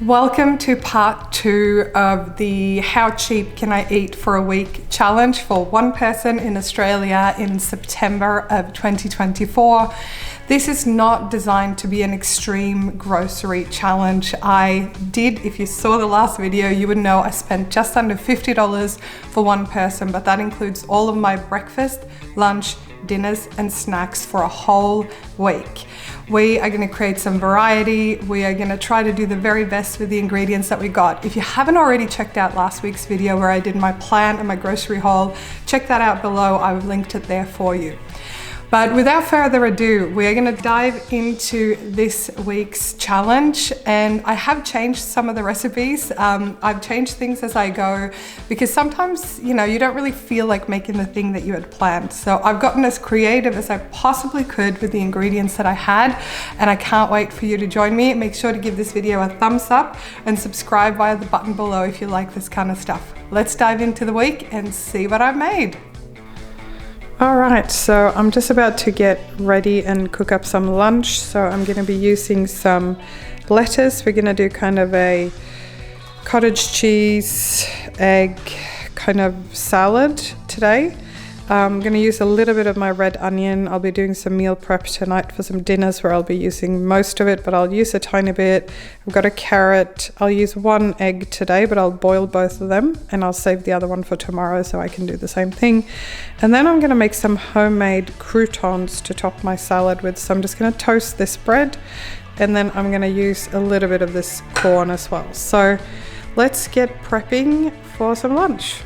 Welcome to part 2 of the How Cheap Can I Eat for a Week challenge for one person in Australia in September of 2024. This is not designed to be an extreme grocery challenge. If you saw the last video, you would know I spent just under $50 for one person, but that includes all of my breakfast, lunch, dinners and snacks for a whole week. We are going to create some variety. We are going to try to do the very best with the ingredients that we got. If you haven't already checked out last week's video where I did my plan and my grocery haul, check that out below. I've linked it there for you. But without further ado, we are going to dive into this week's challenge, and I have changed some of the recipes. I've changed things as I go because sometimes, you don't really feel like making the thing that you had planned. So I've gotten as creative as I possibly could with the ingredients that I had, and I can't wait for you to join me. Make sure to give this video a thumbs up and subscribe via the button below if you like this kind of stuff. Let's dive into the week and see what I made. Alright, so I'm just about to get ready and cook up some lunch. So I'm going to be using some lettuce. We're going to do kind of a cottage cheese, egg kind of salad today. I'm going to use a little bit of my red onion. I'll be doing some meal prep tonight for some dinners where I'll be using most of it, but I'll use a tiny bit. I've got a carrot. I'll use one egg today, but I'll boil both of them and I'll save the other one for tomorrow so I can do the same thing. And then I'm going to make some homemade croutons to top my salad with. So I'm just going to toast this bread and then I'm going to use a little bit of this corn as well. So let's get prepping for some lunch.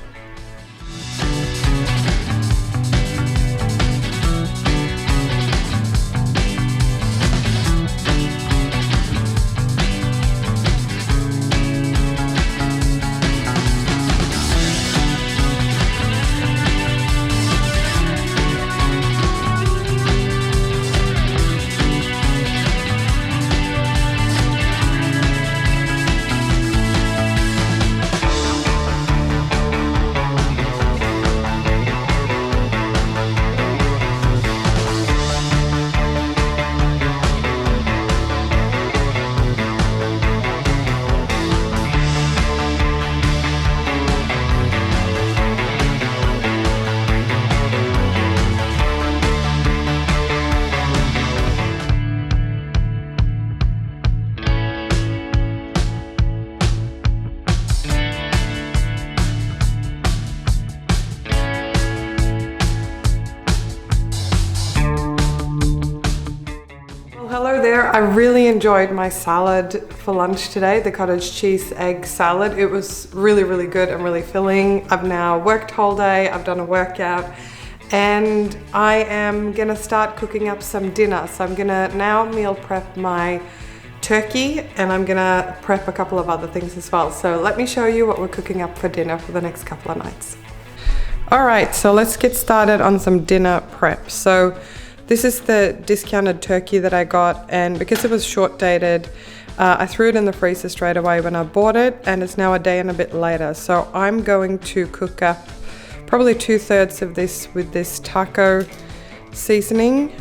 Hello there. I really enjoyed my salad for lunch today, the cottage cheese egg salad. It was really, really good and really filling. I've now worked whole day, I've done a workout, and I am gonna start cooking up some dinner. So I'm gonna now meal prep my turkey and I'm gonna prep a couple of other things as well. So let me show you what we're cooking up for dinner for the next couple of nights. All right, so let's get started on some dinner prep. So this is the discounted turkey that I got, and because it was short dated, I threw it in the freezer straight away when I bought it, and it's now a day and a bit later. So I'm going to cook up probably 2/3 of this with this taco seasoning.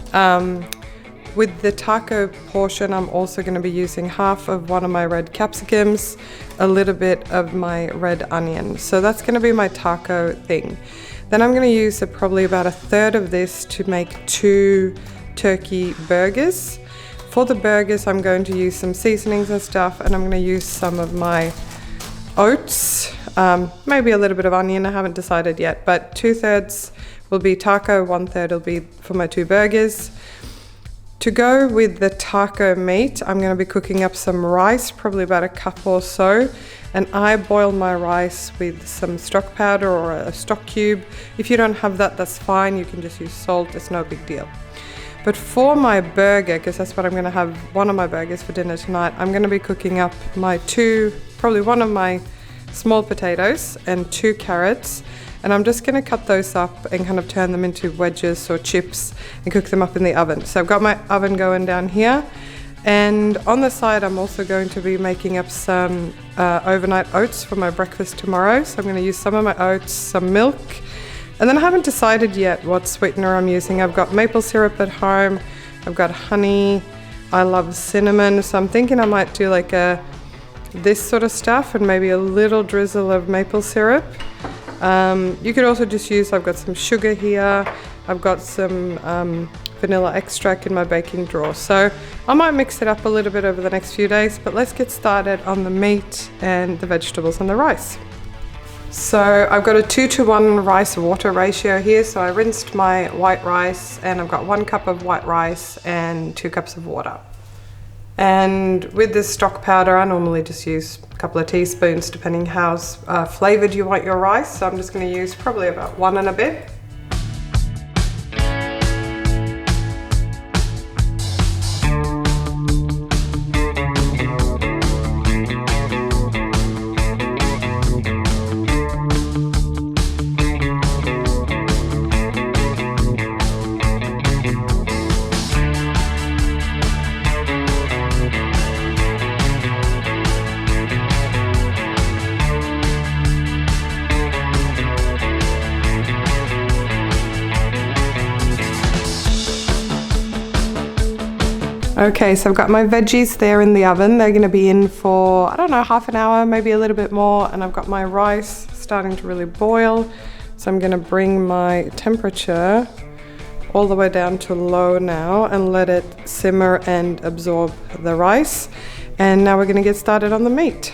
With the taco portion, I'm also going to be using half of one of my red capsicums, a little bit of my red onion. So that's going to be my taco thing. Then I'm going to use probably about 1/3 of this to make 2 turkey burgers. For the burgers, I'm going to use some seasonings and stuff, and I'm going to use some of my oats, maybe a little bit of onion, I haven't decided yet, but 2/3 will be taco, 1/3 will be for my 2 burgers. To go with the taco meat, I'm going to be cooking up some rice, probably about a cup or so. And I boil my rice with some stock powder or a stock cube. If you don't have that, that's fine. You can just use salt, it's no big deal. But for my burger, because that's what I'm going to have one of my burgers for dinner tonight, I'm going to be cooking up probably one of my small potatoes and 2 carrots. And I'm just going to cut those up and kind of turn them into wedges or chips and cook them up in the oven. So I've got my oven going down here. And on the side, I'm also going to be making up some overnight oats for my breakfast tomorrow. So I'm going to use some of my oats, some milk, and then I haven't decided yet what sweetener I'm using. I've got maple syrup at home, I've got honey, I love cinnamon, so I'm thinking I might do like a this sort of stuff and maybe a little drizzle of maple syrup. You could also just use, I've got some sugar here, I've got some vanilla extract in my baking drawer. So I might mix it up a little bit over the next few days, but let's get started on the meat and the vegetables and the rice. So I've got a 2-to-1 rice water ratio here. So I rinsed my white rice and I've got 1 cup of white rice and 2 cups of water. And with this stock powder, I normally just use a couple of teaspoons depending how flavored you want your rice. So I'm just going to use probably about 1 and a bit. Okay, so I've got my veggies there in the oven. They're gonna be in for, I don't know, half an hour, maybe a little bit more. And I've got my rice starting to really boil. So I'm gonna bring my temperature all the way down to low now and let it simmer and absorb the rice. And now we're gonna get started on the meat.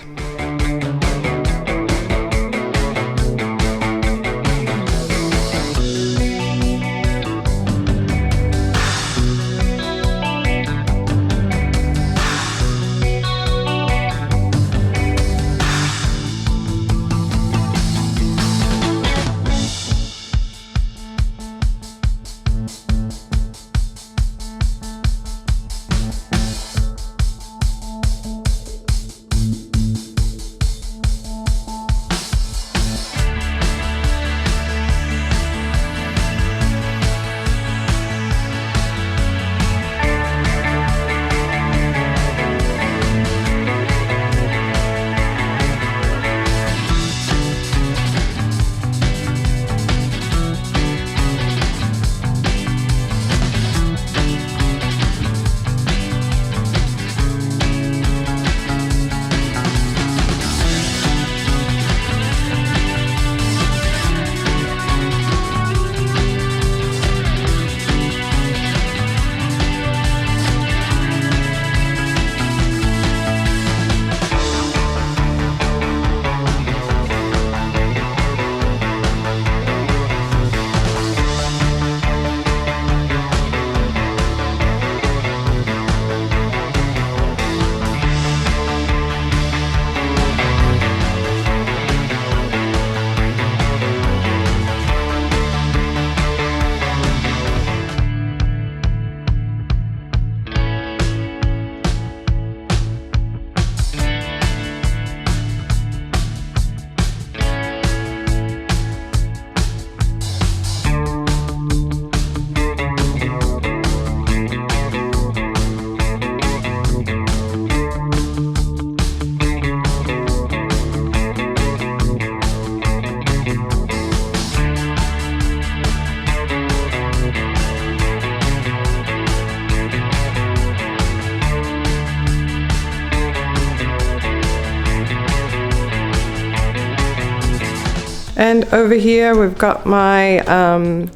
And over here we've got my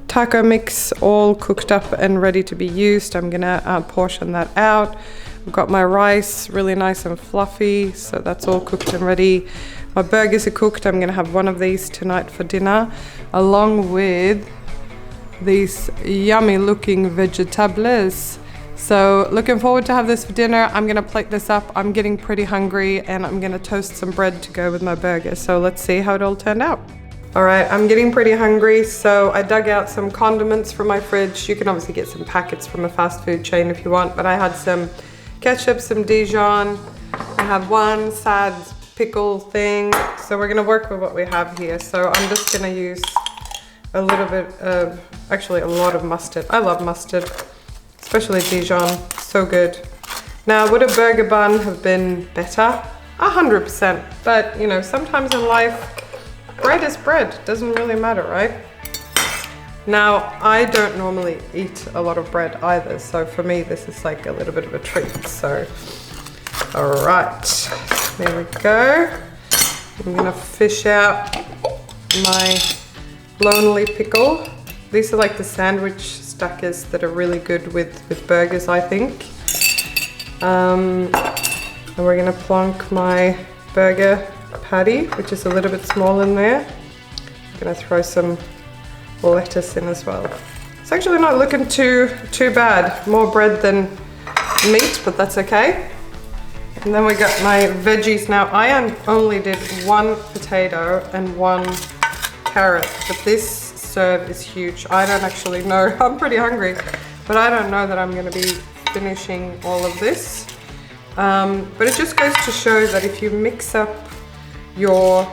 taco mix all cooked up and ready to be used. I'm gonna portion that out. I've got my rice really nice and fluffy, so that's all cooked and ready. My burgers are cooked. I'm gonna have one of these tonight for dinner, along with these yummy looking vegetables. So looking forward to have this for dinner. I'm gonna plate this up. I'm getting pretty hungry and I'm gonna toast some bread to go with my burger. So let's see how it all turned out. All right, I'm getting pretty hungry, so I dug out some condiments from my fridge. You can obviously get some packets from a fast food chain if you want, but I had some ketchup, some Dijon. I have one sad pickle thing. So we're gonna work with what we have here. So I'm just gonna use a little bit of, actually a lot of mustard. I love mustard, especially Dijon, so good. Now, would a burger bun have been better? 100%, but you know, sometimes in life, bread is bread, doesn't really matter, right? Now, I don't normally eat a lot of bread either, so for me, this is like a little bit of a treat, so. All right, There we go. I'm gonna fish out my lonely pickle. These are like the sandwich stackers that are really good with burgers, I think. And we're gonna plonk my burger patty, which is a little bit small in there. I'm gonna throw some lettuce in as well. It's actually not looking too bad. More bread than meat, but that's okay. And then we got my veggies. Now I only did 1 potato and 1 carrot, but this serve is huge. I don't actually know, I'm pretty hungry, but I don't know that I'm gonna be finishing all of this. But it just goes to show that if you mix up your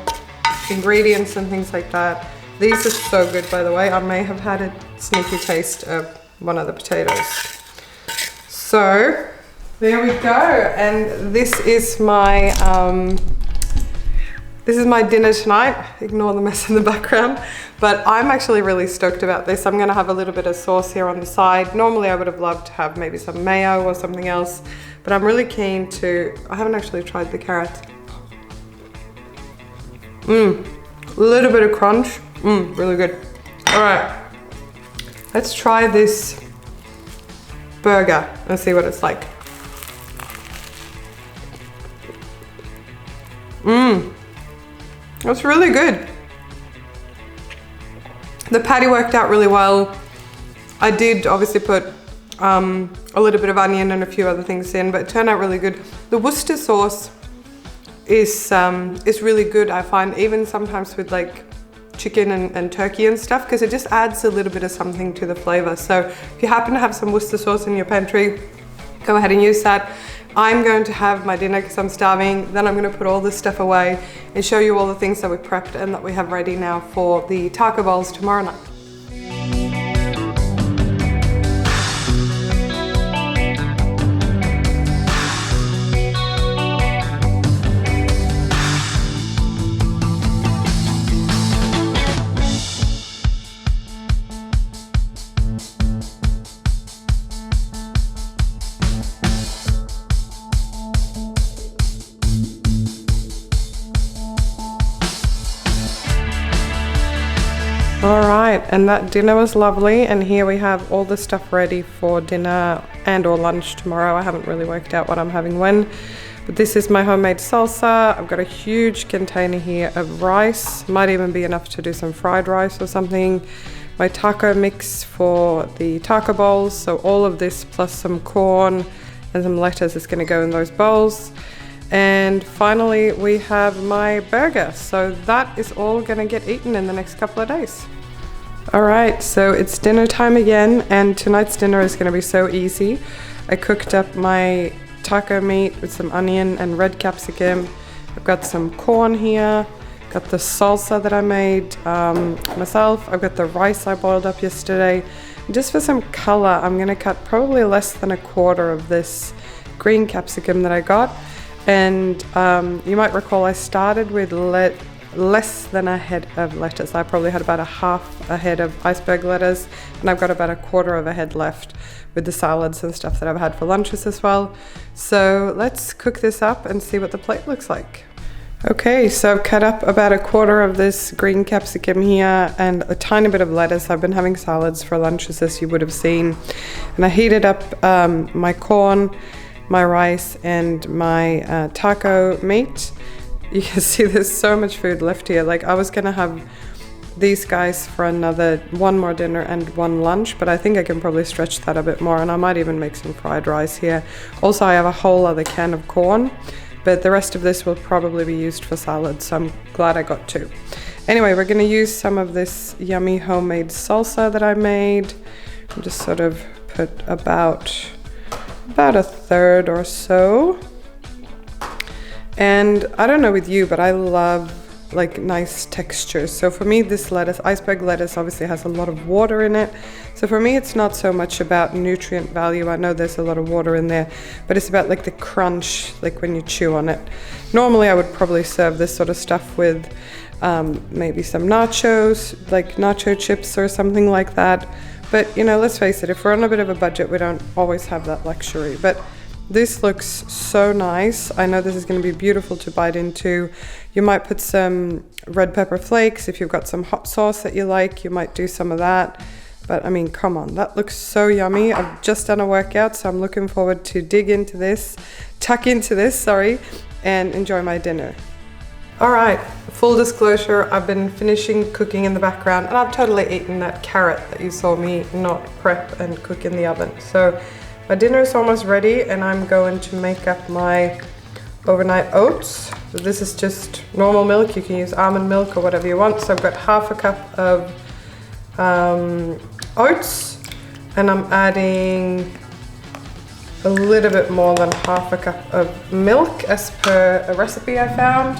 ingredients and things like that, these are so good, by the way. I may have had a sneaky taste of one of the potatoes. So there we go, and this is my dinner tonight. Ignore the mess in the background, but I'm actually really stoked about this. I'm gonna have a little bit of sauce here on the side. Normally I would have loved to have maybe some mayo or something else, but I'm really keen to, I haven't actually tried the carrot. A little bit of crunch, really good. All right, let's try this burger and see what it's like. That's really good. The patty worked out really well. I did obviously put a little bit of onion and a few other things in, but it turned out really good. The Worcester sauce is really good, I find, even sometimes with like chicken and turkey and stuff, because it just adds a little bit of something to the flavor. So if you happen to have some Worcester sauce in your pantry, go ahead and use that. I'm going to have my dinner because I'm starving. Then I'm going to put all this stuff away and show you all the things that we prepped and that we have ready now for the taco bowls tomorrow night. All right, and that dinner was lovely, and here we have all the stuff ready for dinner and or lunch tomorrow. I haven't really worked out what I'm having when, but this is my homemade salsa. I've got a huge container here of rice, might even be enough to do some fried rice or something. My taco mix for the taco bowls, so all of this plus some corn and some lettuce is gonna go in those bowls. And finally, we have my burger. So that is all gonna get eaten in the next couple of days. All right, so it's dinner time again, and tonight's dinner is gonna be so easy. I cooked up my taco meat with some onion and red capsicum. I've got some corn here, got the salsa that I made myself. I've got the rice I boiled up yesterday. And just for some color, I'm gonna cut probably less than a quarter of this green capsicum that I got. And you might recall I started with less than a head of lettuce. I probably had about a half a head of iceberg lettuce, and I've got about a quarter of a head left with the salads and stuff that I've had for lunches as well. So let's cook this up and see what the plate looks like. Okay, so I've cut up about a quarter of this green capsicum here and a tiny bit of lettuce. I've been having salads for lunches, as you would have seen. And I heated up my corn, my rice and my taco meat. You can see there's so much food left here. Like, I was gonna have these guys for one more dinner and one lunch, but I think I can probably stretch that a bit more, and I might even make some fried rice here. Also, I have a whole other can of corn, but the rest of this will probably be used for salad, so I'm glad I got two. Anyway, we're gonna use some of this yummy homemade salsa that I made. I'll just sort of put about a third or so. And I don't know with you, but I love like nice textures. So for me, this lettuce, iceberg lettuce, obviously has a lot of water in it. So for me, it's not so much about nutrient value. I know there's a lot of water in there, but it's about like the crunch, like when you chew on it. Normally I would probably serve this sort of stuff with maybe some nachos, like nacho chips or something like that. But you know, let's face it, if we're on a bit of a budget, we don't always have that luxury. But This looks so nice. I know this is going to be beautiful to bite into. You might put some red pepper flakes. If you've got some hot sauce that you like, you might do some of that. But I mean, come on, that looks so yummy. I've just done a workout, so I'm looking forward to tuck into this, and enjoy my dinner. All right, full disclosure, I've been finishing cooking in the background and I've totally eaten that carrot that you saw me not prep and cook in the oven. So my dinner is almost ready and I'm going to make up my overnight oats. So this is just normal milk. You can use almond milk or whatever you want. So I've got half a cup of oats and I'm adding a little bit more than half a cup of milk as per a recipe I found.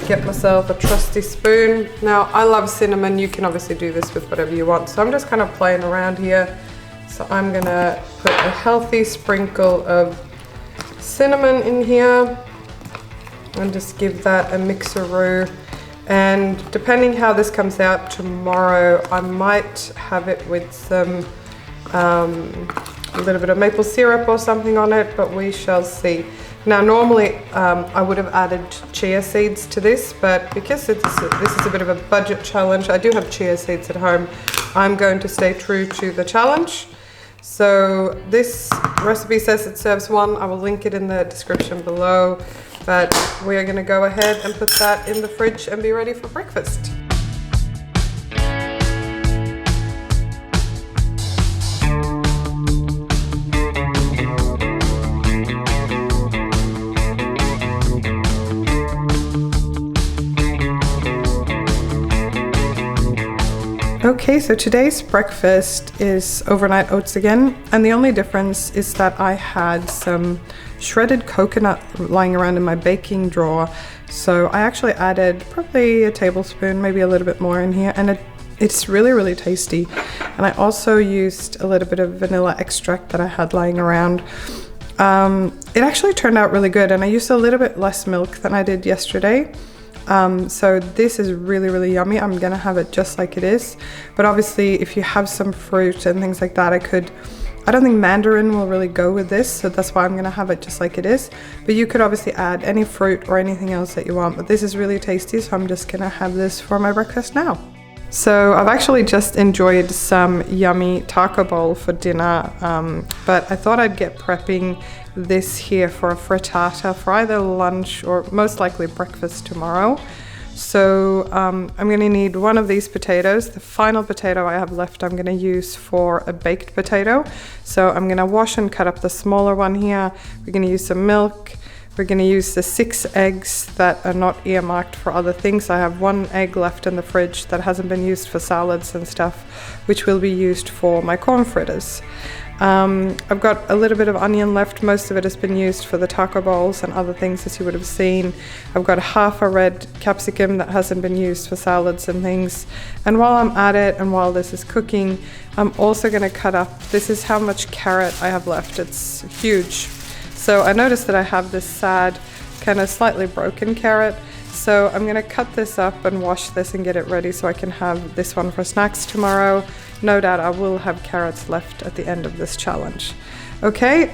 Get myself a trusty spoon. Now I love cinnamon. You can obviously do this with whatever you want. So I'm just kind of playing around here. So I'm gonna put a healthy sprinkle of cinnamon in here and just give that a mixeroo. And depending how this comes out tomorrow, I might have it with some a little bit of maple syrup or something on it, but we shall see. Now normally I would have added chia seeds to this, but because this is a bit of a budget challenge, I do have chia seeds at home, I'm going to stay true to the challenge. So this recipe says it serves one. I will link it in the description below, but we are going to go ahead and put that in the fridge and be ready for breakfast. Okay, so today's breakfast is overnight oats again, and the only difference is that I had some shredded coconut lying around in my baking drawer. So I actually added probably a tablespoon, maybe a little bit more in here, and it's really, really tasty. And I also used a little bit of vanilla extract that I had lying around. It actually turned out really good, and I used a little bit less milk than I did yesterday. So this is really, really yummy. I'm gonna have it just like it is, but obviously if you have some fruit and things like that, I don't think mandarin will really go with this, so that's why I'm gonna have it just like it is. But you could obviously add any fruit or anything else that you want, but this is really tasty, so I'm just gonna have this for my breakfast now. So I've actually just enjoyed some yummy taco bowl for dinner, but I thought I'd get prepping this here for a frittata for either lunch or most likely breakfast tomorrow. So I'm gonna need one of these potatoes. The final potato I have left I'm gonna use for a baked potato. So I'm gonna wash and cut up the smaller one here. We're gonna use some milk. We're going to use the 6 eggs that are not earmarked for other things. I have 1 egg left in the fridge that hasn't been used for salads and stuff, which will be used for my corn fritters. I've got a little bit of onion left. Most of it has been used for the taco bowls and other things, as you would have seen. I've got half a red capsicum that hasn't been used for salads and things. And while I'm at it and while this is cooking, I'm also going to cut up, this is how much carrot I have left. It's huge. So I noticed that I have this sad, kind of slightly broken carrot. So I'm gonna cut this up and wash this and get it ready so I can have this one for snacks tomorrow. No doubt I will have carrots left at the end of this challenge. Okay,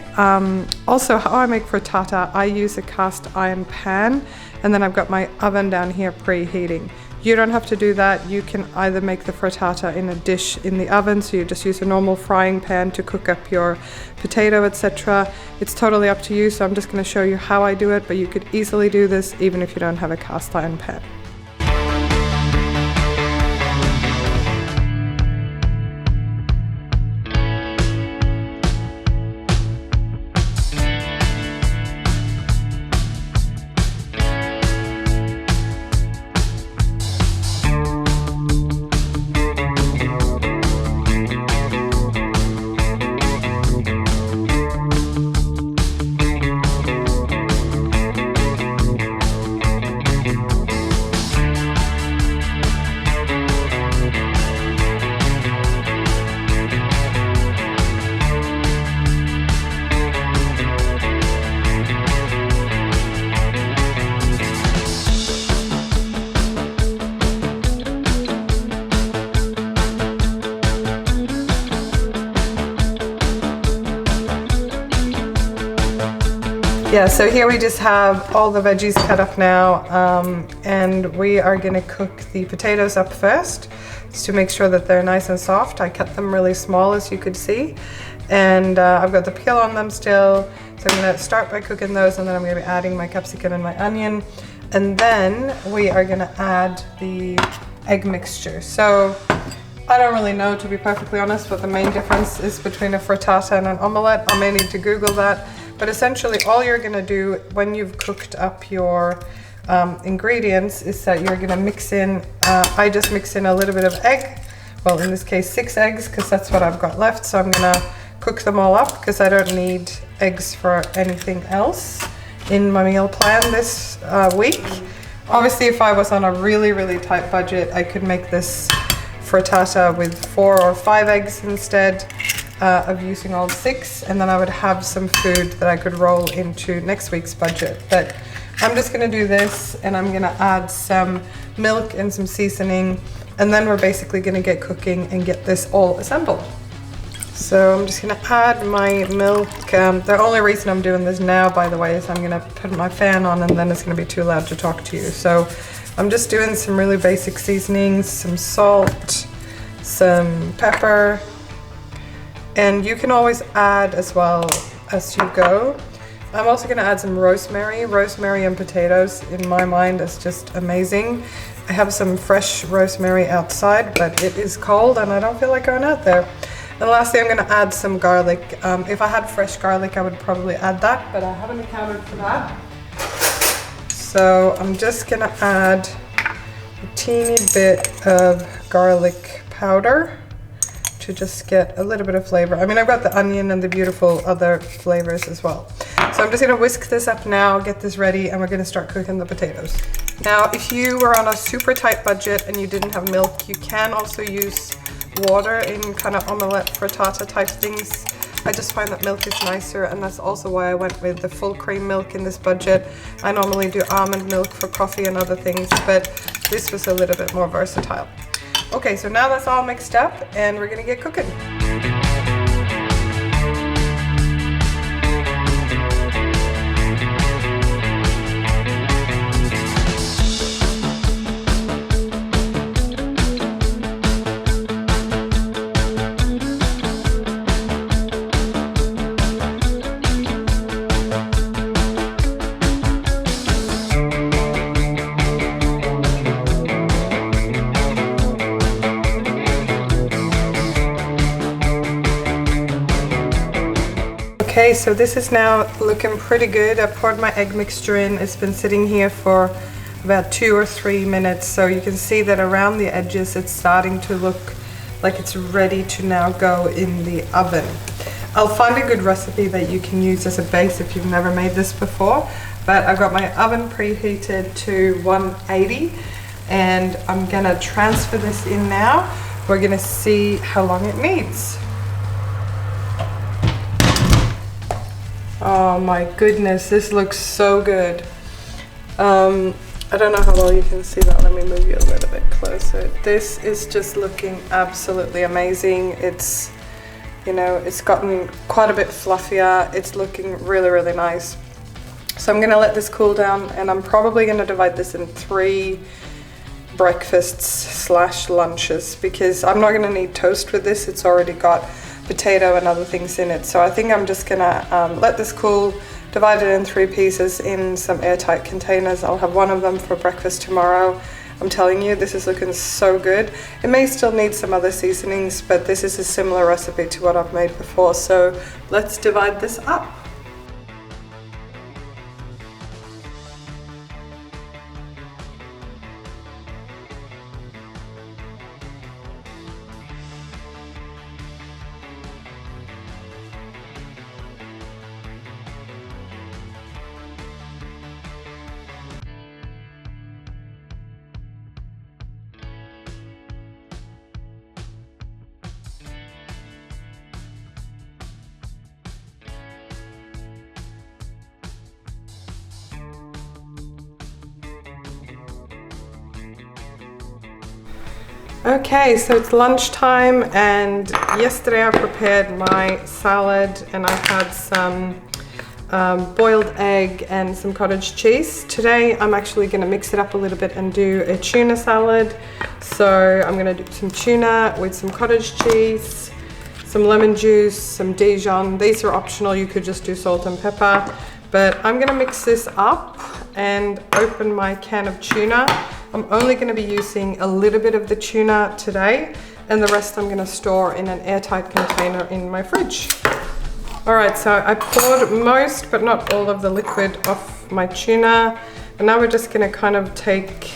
also how I make frittata, I use a cast iron pan, and then I've got my oven down here preheating. You don't have to do that. You can either make the frittata in a dish in the oven, so you just use a normal frying pan to cook up your potato, etc. It's totally up to you, so I'm just going to show you how I do it, but you could easily do this even if you don't have a cast iron pan. Yeah, so here we just have all the veggies cut up now, and we are gonna cook the potatoes up first, just to make sure that they're nice and soft. I cut them really small, as you could see, and I've got the peel on them still, so I'm gonna start by cooking those, and then I'm gonna be adding my capsicum and my onion, and then we are gonna add the egg mixture. So I don't really know, to be perfectly honest, what the main difference is between a frittata and an omelette. I may need to Google that. But essentially all you're gonna do when you've cooked up your ingredients is that you're gonna mix in, I just mix in a little bit of egg. Well, in this case, 6 eggs, because that's what I've got left. So I'm gonna cook them all up because I don't need eggs for anything else in my meal plan this week. Obviously, if I was on a really, really tight budget, I could make this frittata with 4 or 5 eggs instead of using all 6, and then I would have some food that I could roll into next week's budget. But I'm just gonna do this, and I'm gonna add some milk and some seasoning, and then we're basically gonna get cooking and get this all assembled. So I'm just gonna add my milk. The only reason I'm doing this now, by the way, is I'm gonna put my fan on and then it's gonna be too loud to talk to you. So I'm just doing some really basic seasonings, some salt, some pepper, and you can always add as well as you go. I'm also gonna add some rosemary. Rosemary and potatoes, in my mind, is just amazing. I have some fresh rosemary outside, but it is cold and I don't feel like going out there. And lastly, I'm gonna add some garlic. If I had fresh garlic, I would probably add that, but I haven't accounted for that. So I'm just gonna add a teeny bit of garlic powder to just get a little bit of flavor. I mean, I've got the onion and the beautiful other flavors as well. So I'm just gonna whisk this up now, get this ready, and we're gonna start cooking the potatoes. Now, if you were on a super tight budget and you didn't have milk, you can also use water in kind of omelette frittata type things. I just find that milk is nicer, and that's also why I went with the full cream milk in this budget. I normally do almond milk for coffee and other things, but this was a little bit more versatile. Okay, so now that's all mixed up and we're gonna get cooking. Okay, so this is now looking pretty good. I poured my egg mixture in. It's been sitting here for about 2 or 3 minutes. So you can see that around the edges, it's starting to look like it's ready to now go in the oven. I'll find a good recipe that you can use as a base if you've never made this before. But I've got my oven preheated to 180 and I'm gonna transfer this in now. We're gonna see how long it needs. Oh my goodness, this looks so good. I don't know how well you can see that. Let me move you a little bit closer. This is just looking absolutely amazing. It's, you know, it's gotten quite a bit fluffier. It's looking really, really nice. So I'm gonna let this cool down, and I'm probably gonna divide this in 3 breakfasts / lunches, because I'm not gonna need toast with this. It's already got potato and other things in it. So I think I'm just gonna let this cool, divide it in 3 pieces in some airtight containers. I'll have one of them for breakfast tomorrow. I'm telling you, this is looking so good. It may still need some other seasonings, but this is a similar recipe to what I've made before. So let's divide this up. Okay, so it's lunchtime, and yesterday I prepared my salad, and I had some boiled egg and some cottage cheese. Today I'm actually going to mix it up a little bit and do a tuna salad. So I'm going to do some tuna with some cottage cheese, some lemon juice, some Dijon. These are optional, you could just do salt and pepper. But I'm going to mix this up and open my can of tuna. I'm only going to be using a little bit of the tuna today, and the rest I'm going to store in an airtight container in my fridge. Alright, so I poured most but not all of the liquid off my tuna, and now we're just going to kind of take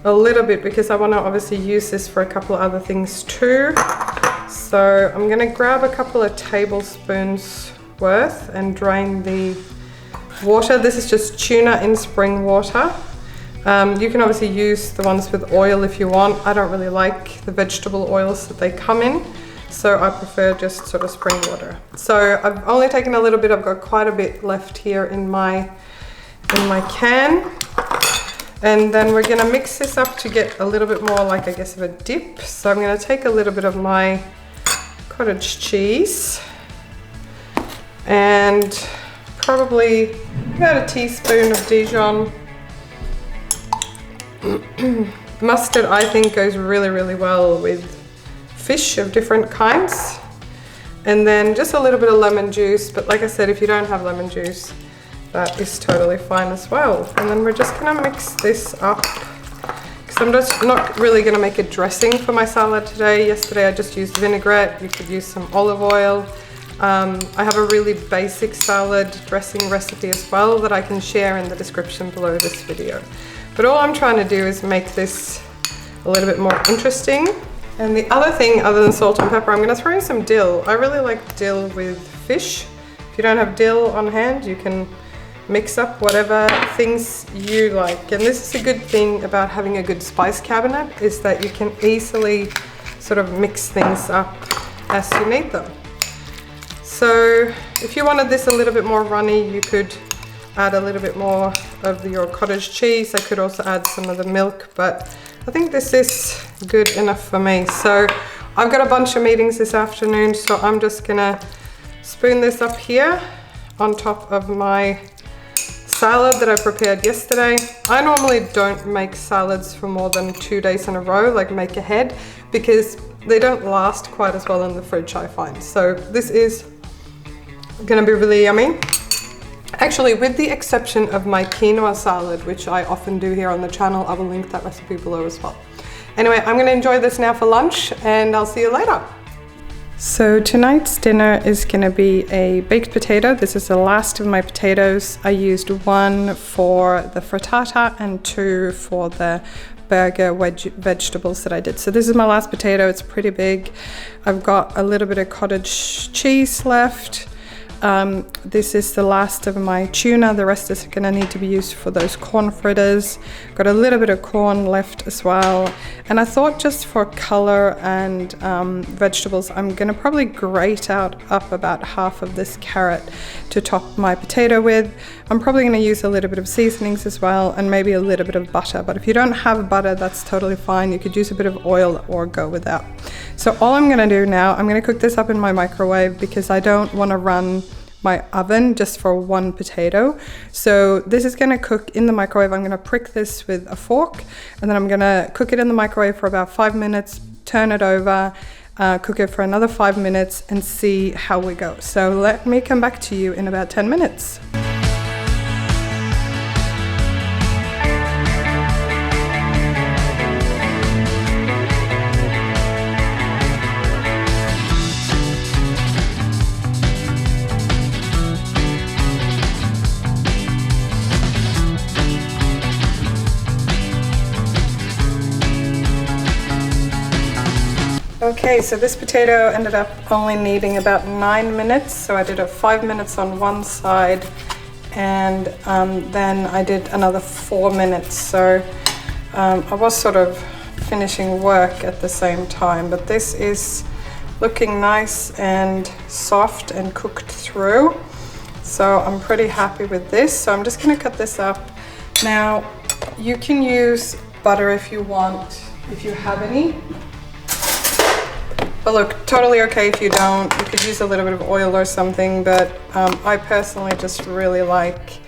a little bit because I want to obviously use this for a couple of other things too. So I'm going to grab a couple of tablespoons worth and drain the water. This is just tuna in spring water. You can obviously use the ones with oil if you want. I don't really like the vegetable oils that they come in, so I prefer just sort of spring water. So I've only taken a little bit. I've got quite a bit left here in my can. And then we're going to mix this up to get a little bit more like, I guess, of a dip. So I'm going to take a little bit of my cottage cheese and probably about a teaspoon of Dijon. Mustard, I think, goes really, really well with fish of different kinds. And then just a little bit of lemon juice. But like I said, if you don't have lemon juice, that is totally fine as well. And then we're just gonna mix this up because I'm just not really gonna make a dressing for my salad today. Yesterday I just used vinaigrette. You could use some olive oil. I have a really basic salad dressing recipe as well that I can share in the description below this video. But all I'm trying to do is make this a little bit more interesting. And the other thing, other than salt and pepper, I'm going to throw in some dill. I really like dill with fish. If you don't have dill on hand, you can mix up whatever things you like. And this is a good thing about having a good spice cabinet, is that you can easily sort of mix things up as you need them. So if you wanted this a little bit more runny, you could add a little bit more of your cottage cheese. I could also add some of the milk, but I think this is good enough for me. So I've got a bunch of meetings this afternoon, so I'm just gonna spoon this up here on top of my salad that I prepared yesterday. I normally don't make salads for more than 2 days in a row, like make ahead, because they don't last quite as well in the fridge, I find. So this is gonna be really yummy. Actually, with the exception of my quinoa salad, which I often do here on the channel, I will link that recipe below as well. Anyway, I'm gonna enjoy this now for lunch, and I'll see you later. So tonight's dinner is gonna be a baked potato. This is the last of my potatoes. I used 1 for the frittata and 2 for the burger vegetables that I did. So this is my last potato. It's pretty big. I've got a little bit of cottage cheese left. This is the last of my tuna. The rest is gonna need to be used for those corn fritters. Got a little bit of corn left as well. And I thought, just for color and vegetables, I'm gonna probably grate up about half of this carrot to top my potato with. I'm probably gonna use a little bit of seasonings as well, and maybe a little bit of butter. But if you don't have butter, that's totally fine. You could use a bit of oil or go without. So all I'm gonna do now, I'm gonna cook this up in my microwave because I don't wanna run my oven just for 1 potato. So this is gonna cook in the microwave. I'm gonna prick this with a fork, and then I'm gonna cook it in the microwave for about 5 minutes, turn it over, cook it for another 5 minutes, and see how we go. So let me come back to you in about 10 minutes. Okay, so this potato ended up only needing about 9 minutes. So I did 5 minutes on one side, and then I did another 4 minutes. So I was sort of finishing work at the same time, but this is looking nice and soft and cooked through. So I'm pretty happy with this. So I'm just gonna cut this up. Now, you can use butter if you want, if you have any. But look, totally okay if you don't. You could use a little bit of oil or something, but I personally just really like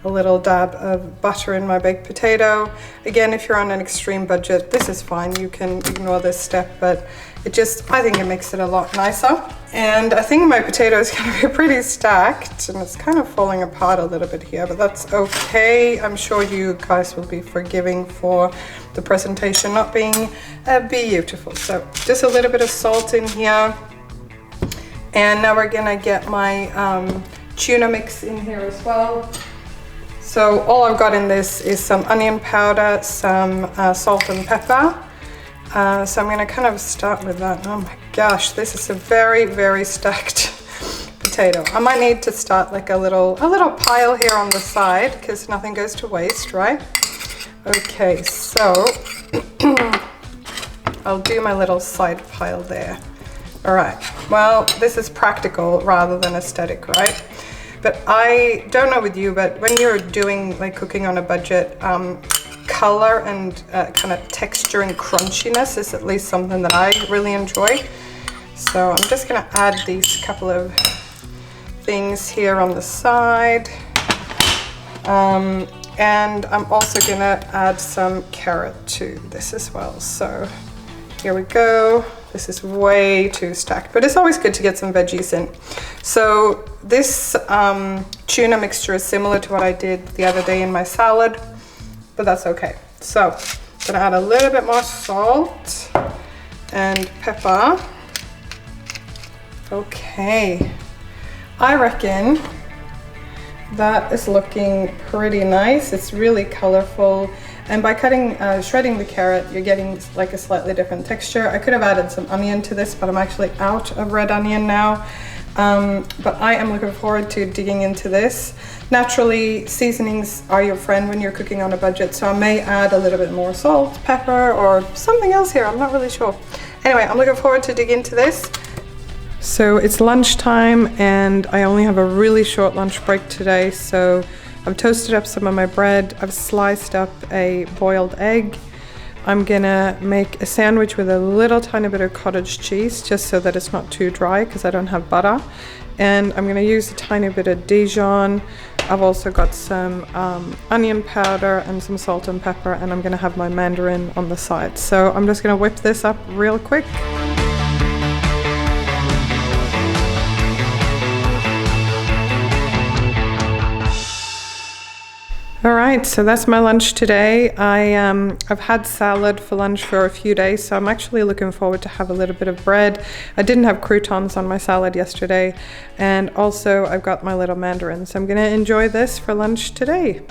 a little dab of butter in my baked potato. Again, if you're on an extreme budget, this is fine. You can ignore this step, but I think it makes it a lot nicer. And I think my potato is going to be pretty stacked, and it's kind of falling apart a little bit here, but that's okay. I'm sure you guys will be forgiving for the presentation not being beautiful. So just a little bit of salt in here. And now we're gonna get my tuna mix in here as well. So all I've got in this is some onion powder, some salt and pepper. So I'm gonna kind of start with that. Oh my gosh, this is a very, very stacked potato. I might need to start like a little pile here on the side because nothing goes to waste, right? Okay, so I'll do my little side pile there. All right, well, this is practical rather than aesthetic, right? But I don't know with you, but when you're doing like cooking on a budget, color and kind of texture and crunchiness is at least something that I really enjoy. So I'm just gonna add these couple of things here on the side. And I'm also gonna add some carrot to this as well. So here we go. This is way too stacked, but it's always good to get some veggies in. So this tuna mixture is similar to what I did the other day in my salad, but that's okay. So I'm gonna add a little bit more salt and pepper. Okay, I reckon that is looking pretty nice. It's really colorful. And by shredding the carrot, you're getting like a slightly different texture. I could have added some onion to this, but I'm actually out of red onion now. But I am looking forward to digging into this. Naturally, seasonings are your friend when you're cooking on a budget, so I may add a little bit more salt, pepper, or something else here. I'm not really sure. Anyway, I'm looking forward to dig into this. So it's lunchtime and I only have a really short lunch break today, so I've toasted up some of my bread. I've sliced up a boiled egg. I'm gonna make a sandwich with a little tiny bit of cottage cheese just so that it's not too dry because I don't have butter. And I'm gonna use a tiny bit of Dijon. I've also got some onion powder and some salt and pepper, and I'm gonna have my mandarin on the side. So I'm just gonna whip this up real quick. All right, so that's my lunch today. I've had salad for lunch for a few days, so I'm actually looking forward to have a little bit of bread. I didn't have croutons on my salad yesterday, and also I've got my little mandarin, so I'm gonna enjoy this for lunch today.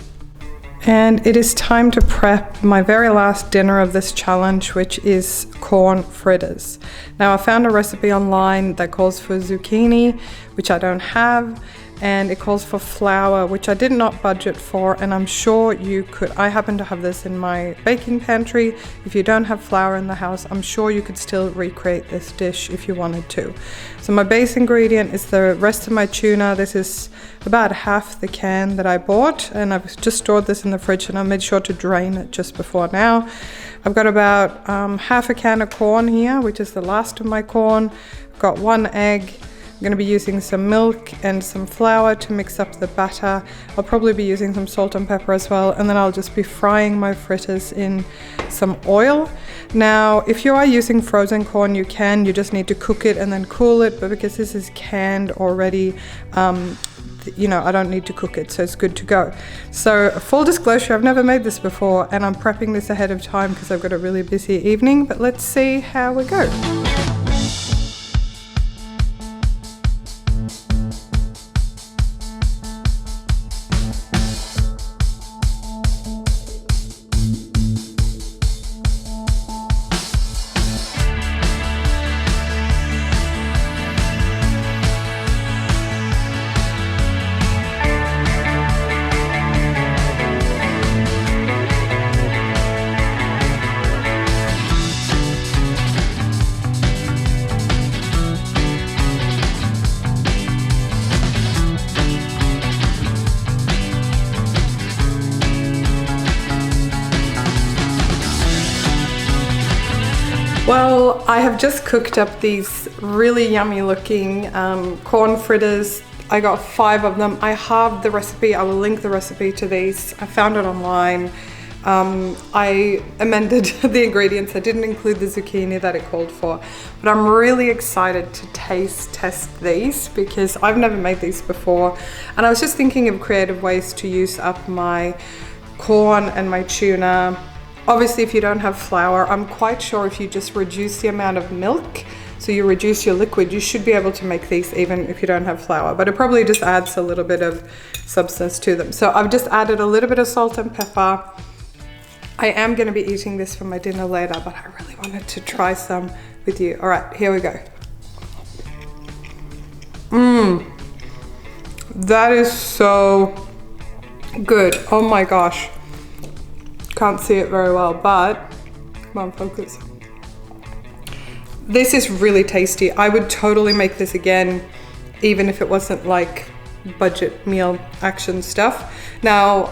And it is time to prep my very last dinner of this challenge, which is corn fritters. Now I found a recipe online that calls for zucchini, which I don't have, and it calls for flour, which I did not budget for, and I'm sure you could. I happen to have this in my baking pantry. If you don't have flour in the house, I'm sure you could still recreate this dish if you wanted to. So my base ingredient is the rest of my tuna. This is about half the can that I bought, and I've just stored this in the fridge, and I made sure to drain it just before now. I've got about half a can of corn here, which is the last of my corn. I've got 1 egg. I'm going to be using some milk and some flour to mix up the batter. I'll probably be using some salt and pepper as well, and then I'll just be frying my fritters in some oil. Now, if you are using frozen corn, you just need to cook it and then cool it, but because this is canned already, I don't need to cook it, so it's good to go. So full disclosure, I've never made this before, and I'm prepping this ahead of time because I've got a really busy evening, but let's see how we go. Well, I have just cooked up these really yummy looking corn fritters. I got 5 of them. I have the recipe. I will link the recipe to these. I found it online. I amended the ingredients. I didn't include the zucchini that it called for, but I'm really excited to test these because I've never made these before. And I was just thinking of creative ways to use up my corn and my tuna. Obviously, if you don't have flour, I'm quite sure if you just reduce the amount of milk, so you reduce your liquid, you should be able to make these even if you don't have flour, but it probably just adds a little bit of substance to them. So I've just added a little bit of salt and pepper. I am going to be eating this for my dinner later, but I really wanted to try some with you. All right, here we go. That is so good. Oh my gosh. Can't see it very well, but come on, focus. This is really tasty. I would totally make this again, even if it wasn't like budget meal action stuff. Now,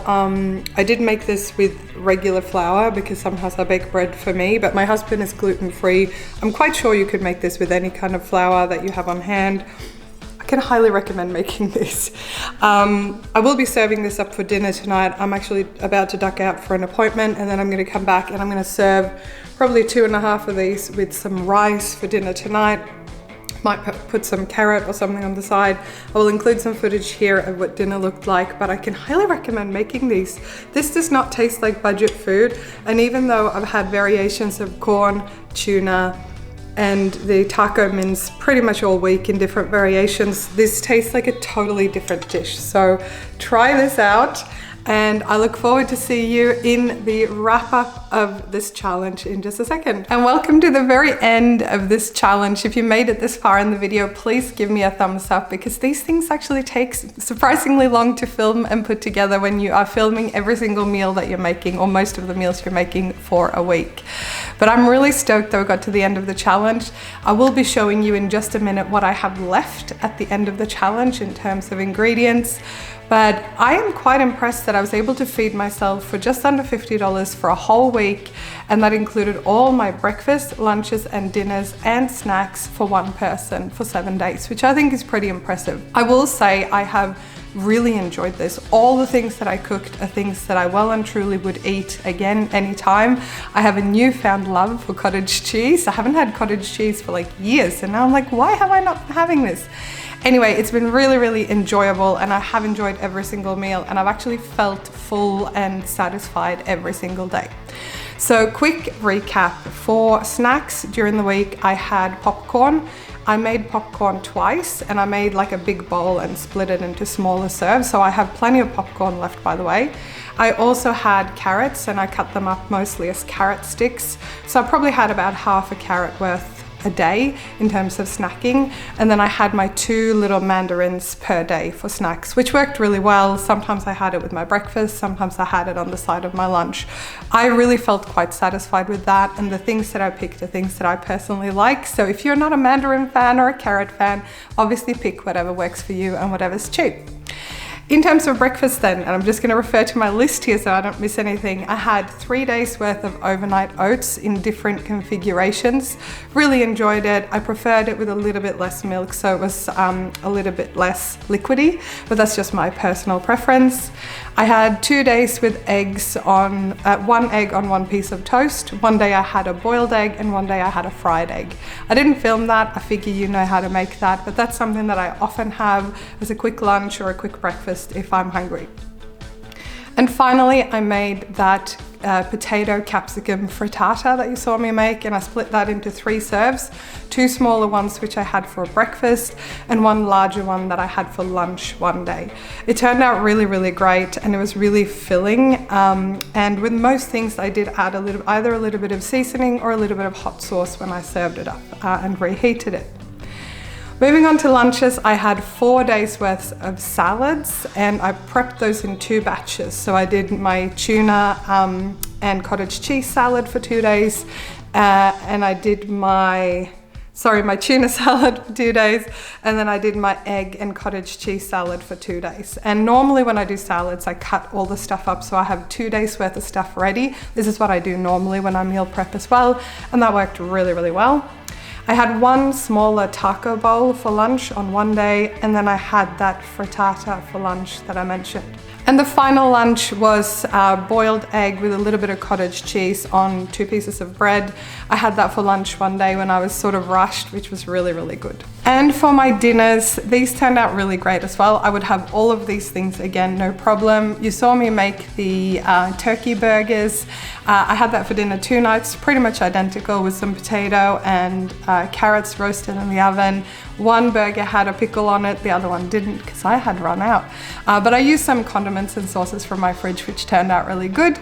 I did make this with regular flour because sometimes I bake bread for me, but my husband is gluten-free. I'm quite sure you could make this with any kind of flour that you have on hand. I can highly recommend making this. I will be serving this up for dinner tonight. I'm actually about to duck out for an appointment, and then I'm going to come back and I'm going to serve probably 2.5 of these with some rice for dinner tonight. Might put some carrot or something on the side. I will include some footage here of what dinner looked like, but I can highly recommend making these. This does not taste like budget food, and even though I've had variations of corn, tuna, and the taco mince pretty much all week in different variations, this tastes like a totally different dish. So try this out, and I look forward to see you in the wrap up of this challenge in just a second. And welcome to the very end of this challenge. If you made it this far in the video, please give me a thumbs up, because these things actually take surprisingly long to film and put together when you are filming every single meal that you're making, or most of the meals you're making for a week. But I'm really stoked that we got to the end of the challenge. I will be showing you in just a minute what I have left at the end of the challenge in terms of ingredients. But I am quite impressed that I was able to feed myself for just under $50 for a whole week, and that included all my breakfast, lunches and dinners and snacks for one person for 7 days, which I think is pretty impressive. I will say I have really enjoyed this. All the things that I cooked are things that I well and truly would eat again anytime. I have a newfound love for cottage cheese. I haven't had cottage cheese for like years, and now I'm like, why have I not been having this? Anyway, it's been really, really enjoyable, and I have enjoyed every single meal, and I've actually felt full and satisfied every single day. So quick recap. For snacks during the week, I had popcorn. I made popcorn twice, and I made like a big bowl and split it into smaller serves. So I have plenty of popcorn left, by the way. I also had carrots, and I cut them up mostly as carrot sticks. So I probably had about half a carrot worth a day in terms of snacking, and then I had my 2 little mandarins per day for snacks, which worked really well. Sometimes I had it with my breakfast, sometimes I had it on the side of my lunch. I really felt quite satisfied with that, and the things that I picked are things that I personally like. So if you're not a mandarin fan or a carrot fan, obviously pick whatever works for you and whatever's cheap. In terms of breakfast then, and I'm just going to refer to my list here so I don't miss anything, I had 3 days worth of overnight oats in different configurations. Really enjoyed it. I preferred it with a little bit less milk, so it was a little bit less liquidy, but that's just my personal preference. I had 2 days with eggs on, 1 egg on 1 piece of toast. One day I had a boiled egg, and one day I had a fried egg. I didn't film that. I figure you know how to make that, but that's something that I often have as a quick lunch or a quick breakfast if I'm hungry. And finally, I made that potato capsicum frittata that you saw me make, and I split that into 3 serves, 2 smaller ones which I had for breakfast, and 1 larger one that I had for lunch one day. It turned out really, really great, and it was really filling. And with most things, I did add either a little bit of seasoning or a little bit of hot sauce when I served it up and reheated it. Moving on to lunches, I had 4 days worth of salads, and I prepped those in 2 batches. So I did my tuna and cottage cheese salad for 2 days, and I did my my tuna salad for 2 days, and then I did my egg and cottage cheese salad for 2 days. And normally when I do salads, I cut all the stuff up so I have 2 days worth of stuff ready. This is what I do normally when I meal prep as well, and that worked really, really well. I had one smaller taco bowl for lunch on one day, and then I had that frittata for lunch that I mentioned. And the final lunch was boiled egg with a little bit of cottage cheese on 2 pieces of bread. I had that for lunch one day when I was sort of rushed, which was really, really good. And for my dinners, these turned out really great as well. I would have all of these things again, no problem. You saw me make the turkey burgers. I had that for dinner 2 nights, pretty much identical, with some potato and carrots roasted in the oven. One burger had a pickle on it, the other one didn't because I had run out. But I used some condiments and sauces from my fridge, which turned out really good.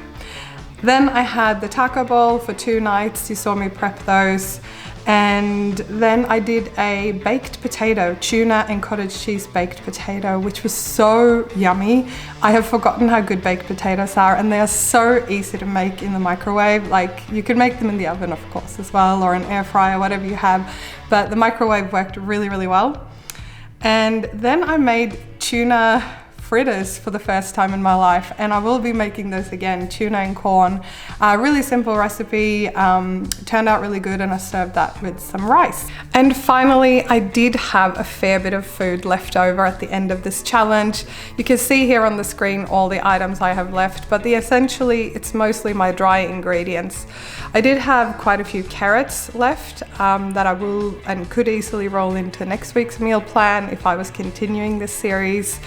Then I had the taco bowl for 2 nights. You saw me prep those. And then I did a baked potato, tuna and cottage cheese baked potato, which was so yummy. I have forgotten how good baked potatoes are, and they are so easy to make in the microwave. Like, you can make them in the oven, of course, as well, or an air fryer, whatever you have, but the microwave worked really, really well. And then I made tuna fritters for the first time in my life, and I will be making those again, tuna and corn. Really simple recipe, turned out really good, and I served that with some rice. And finally, I did have a fair bit of food left over at the end of this challenge. You can see here on the screen all the items I have left, but essentially it's mostly my dry ingredients. I did have quite a few carrots left that I will and could easily roll into next week's meal plan if I was continuing this series.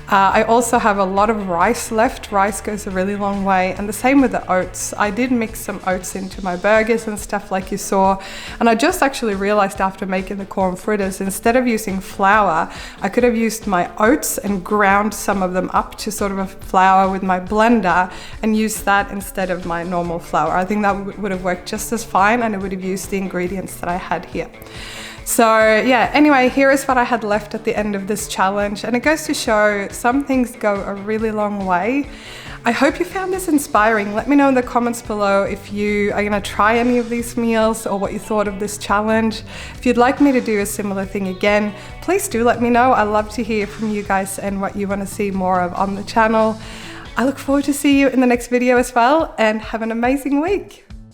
I also have a lot of rice left. Rice goes a really long way, and the same with the oats. I did mix some oats into my burgers and stuff like you saw, and I just actually realized after making the corn fritters, instead of using flour, I could have used my oats and ground some of them up to sort of a flour with my blender and used that instead of my normal flour. I think that would have worked just as fine, and it would have used the ingredients that I had here. So yeah, anyway, here is what I had left at the end of this challenge, and it goes to show some things go a really long way. I hope you found this inspiring. Let me know in the comments below if you are gonna try any of these meals or what you thought of this challenge. If you'd like me to do a similar thing again, please do let me know. I love to hear from you guys and what you wanna see more of on the channel. I look forward to see you in the next video as well, and have an amazing week.